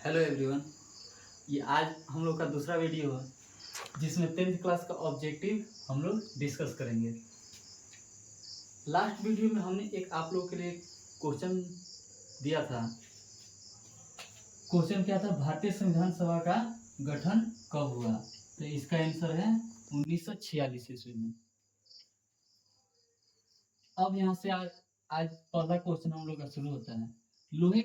Hello everyone. ये आज हम लोग का दूसरा वीडियो है जिसमें 10th क्लास का ऑब्जेक्टिव हम लोग डिस्कस करेंगे। लास्ट वीडियो में हमने एक आप लोग के लिए क्वेश्चन दिया था। क्वेश्चन क्या था? भारतीय संविधान सभा का गठन कब हुआ? तो इसका आंसर है 1946 ईस्वी में। अब यहाँ से आज पहला क्वेश्चन हम लोग का शुरू होता है। लोहे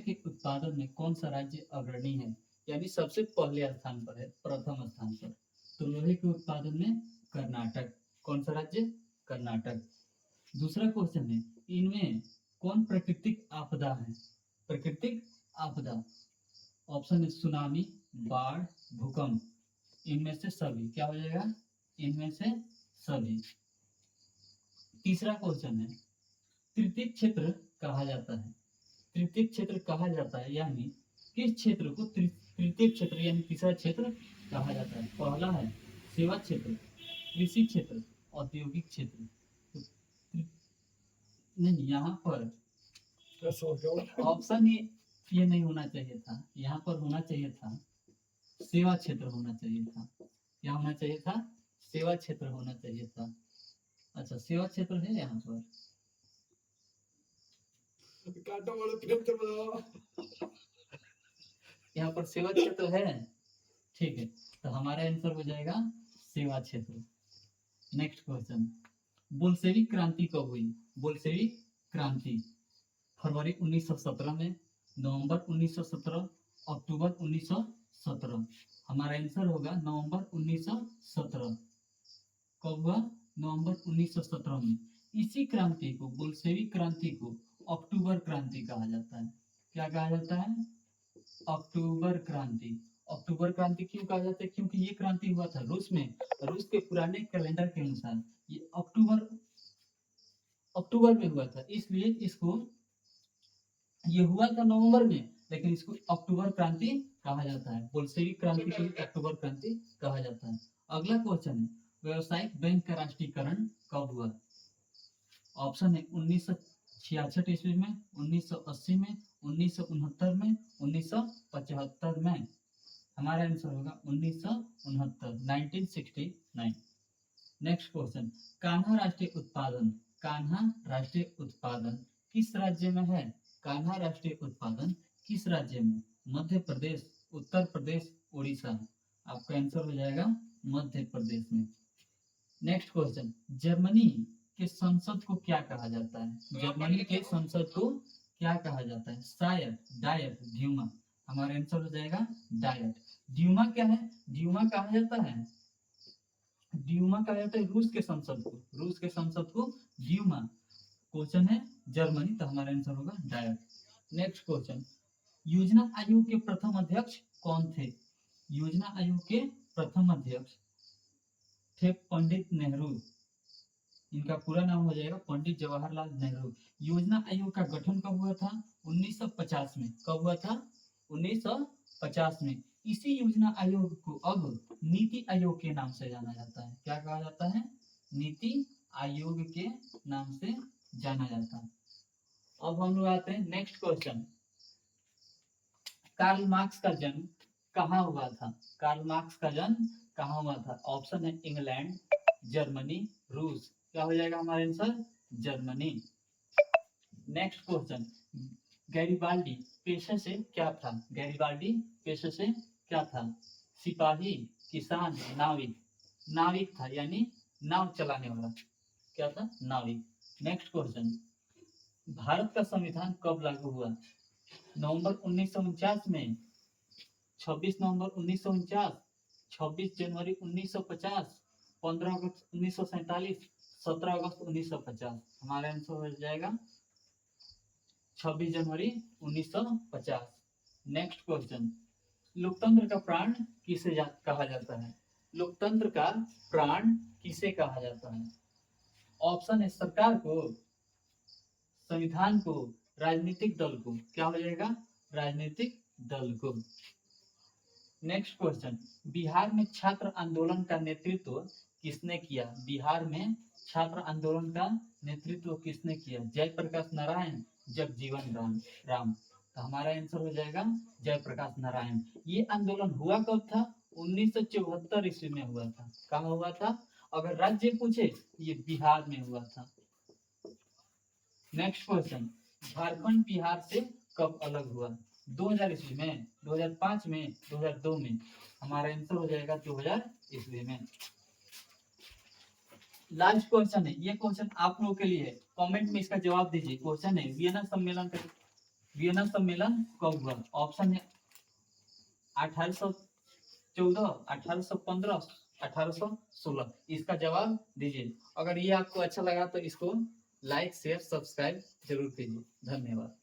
के उत्पादन में कौन सा राज्य अग्रणी है, यानी सबसे पहले स्थान पर है, प्रथम स्थान पर? तो लोहे के उत्पादन में कर्नाटक। कौन सा राज्य? कर्नाटक। दूसरा क्वेश्चन है, इनमें कौन प्राकृतिक आपदा है? प्राकृतिक आपदा ऑप्शन है सुनामी, बाढ़, भूकंप। इनमें से सभी क्या हो जाएगा? इनमें से सभी। तीसरा क्वेश्चन है, तृतीय क्षेत्र कहा जाता है। तृतीय क्षेत्र कहा जाता है यानी किस क्षेत्र को तृतीय क्षेत्र यानी तीसरा क्षेत्र कहा जाता है? पहला है सेवा क्षेत्र, कृषि क्षेत्र, औद्योगिक क्षेत्र। तो नहीं, यहाँ पर ऑप्शन ये नहीं होना चाहिए था। यहाँ पर होना चाहिए था सेवा क्षेत्र होना चाहिए था। क्या होना चाहिए था? सेवा क्षेत्र होना चाहिए था। अच्छा, सेवा क्षेत्र है यहाँ पर। यहाँ पर सेवा क्षेत्र है, ठीक है, तो हमारा आंसर हो जाएगा सेवा क्षेत्र। नेक्स्ट क्वेश्चन, बोल्शेविक क्रांति कब हुई? बोल्शेविक क्रांति फरवरी 1917 में, नवंबर 1917, अक्टूबर 1917। हमारा आंसर होगा नवंबर 1917। कब हुआ? नवंबर 1917 में। इसी क्रांति को, बोल्शेविक क्रांति को अक्टूबर क्रांति कहा जाता है। क्या कहा जाता है? अक्टूबर क्रांति। अक्टूबर क्रांति क्यों कहा जाता है? क्योंकि ये क्रांति हुआ था रूस में। रूस के पुराने कैलेंडर के अनुसार ये अक्टूबर में हुआ था, इसलिए इसको, ये हुआ था नवंबर में, लेकिन इसको अक्टूबर क्रांति कहा जाता है। बोल्शेविक क्रांति को अक्टूबर क्रांति कहा जाता है। अगला क्वेश्चन है, व्यावसायिक बैंक का राष्ट्रीयकरण कब हुआ? ऑप्शन है 1966 ईस्वी में, 1980 में, 1969 में, 1975 में। हमारा आंसर होगा 1969, 1969। नेक्स्ट क्वेश्चन, कान्हा राष्ट्रीय उत्पादन, कान्हा राष्ट्रीय उत्पादन किस राज्य में है? कान्हा राष्ट्रीय उत्पादन किस राज्य में? मध्य प्रदेश, उत्तर प्रदेश, उड़ीसा। आपका आंसर हो जाएगा मध्य प्रदेश में। नेक्स्ट क्वेश्चन, जर्मनी के संसद को क्या कहा जाता है? जर्मनी के संसद को क्या कहा जाता है? शायद, डायट, ड्यूमा। हमारा आंसर हो जाएगा डायट। ड्यूमा क्या है? ड्यूमा कहा जाता है, ड्यूमा कहा जाता है रूस के संसद को, रूस के संसद को ड्यूमा। क्वेश्चन है जर्मनी, तो हमारा आंसर होगा डायट। नेक्स्ट क्वेश्चन, योजना आयोग के प्रथम अध्यक्ष कौन थे? योजना आयोग के प्रथम अध्यक्ष थे पंडित नेहरू। इनका पूरा नाम हो जाएगा पंडित जवाहरलाल नेहरू। योजना आयोग का गठन कब हुआ था? 1950 में। कब हुआ था? 1950 में। इसी योजना आयोग को अब नीति आयोग के नाम से जाना जाता है। क्या कहा जाता है? नीति आयोग के नाम से जाना जाता है। अब हम लोग आते हैं नेक्स्ट क्वेश्चन, कार्ल मार्क्स का जन्म कहाँ हुआ था? कार्ल मार्क्स का जन्म कहाँ हुआ था? ऑप्शन है इंग्लैंड, जर्मनी, रूस। क्या हो जाएगा हमारा answer? Germany. Next question, Garibaldi पेशे से क्या था? गैरिबाल्डी पेशे से क्या था? सिपाही, किसान, नाविक। नाविक था, यानी नाव चलाने वाला। क्या था? नाविक। नेक्स्ट क्वेश्चन, भारत का संविधान कब लागू हुआ? नवंबर 1949 में, 26 नवंबर 1949, 26 जनवरी 1950, 15 अगस्त 1947, 17 अगस्त 1950। हमारा आंसर हो जाएगा 26 जनवरी 1950। नेक्स्ट क्वेश्चन, लोकतंत्र का प्राण किसे कहा जाता है? लोकतंत्र का प्राण किसे कहा जाता है? ऑप्शन है सरकार को, संविधान को, राजनीतिक दल को। क्या हो जाएगा? राजनीतिक दल को। नेक्स्ट क्वेश्चन, बिहार में छात्र आंदोलन का नेतृत्व किसने किया? बिहार में छात्र आंदोलन का नेतृत्व किसने किया? जयप्रकाश नारायण, जगजीवन राम। तो हमारा आंसर हो जाएगा जयप्रकाश नारायण। ये आंदोलन हुआ कब था? 1974 ईस्वी में हुआ था। कहाँ हुआ था? अगर राज्य पूछे, ये बिहार में हुआ था। नेक्स्ट क्वेश्चन, झारखंड बिहार से कब अलग हुआ? 2000 ईस्वी में, 2005 में, 2002 में? हमारा आंसर हो जाएगा 2000 ईस्वी में। लास्ट क्वेश्चन है, ये क्वेश्चन आप लोगों के लिए है, कमेंट में इसका जवाब दीजिए। क्वेश्चन है वियना सम्मेलन कब हुआ? ऑप्शन है 1814, 1815, 1816। इसका जवाब दीजिए। अगर ये आपको अच्छा लगा तो इसको लाइक शेयर सब्सक्राइब जरूर कीजिए। धन्यवाद।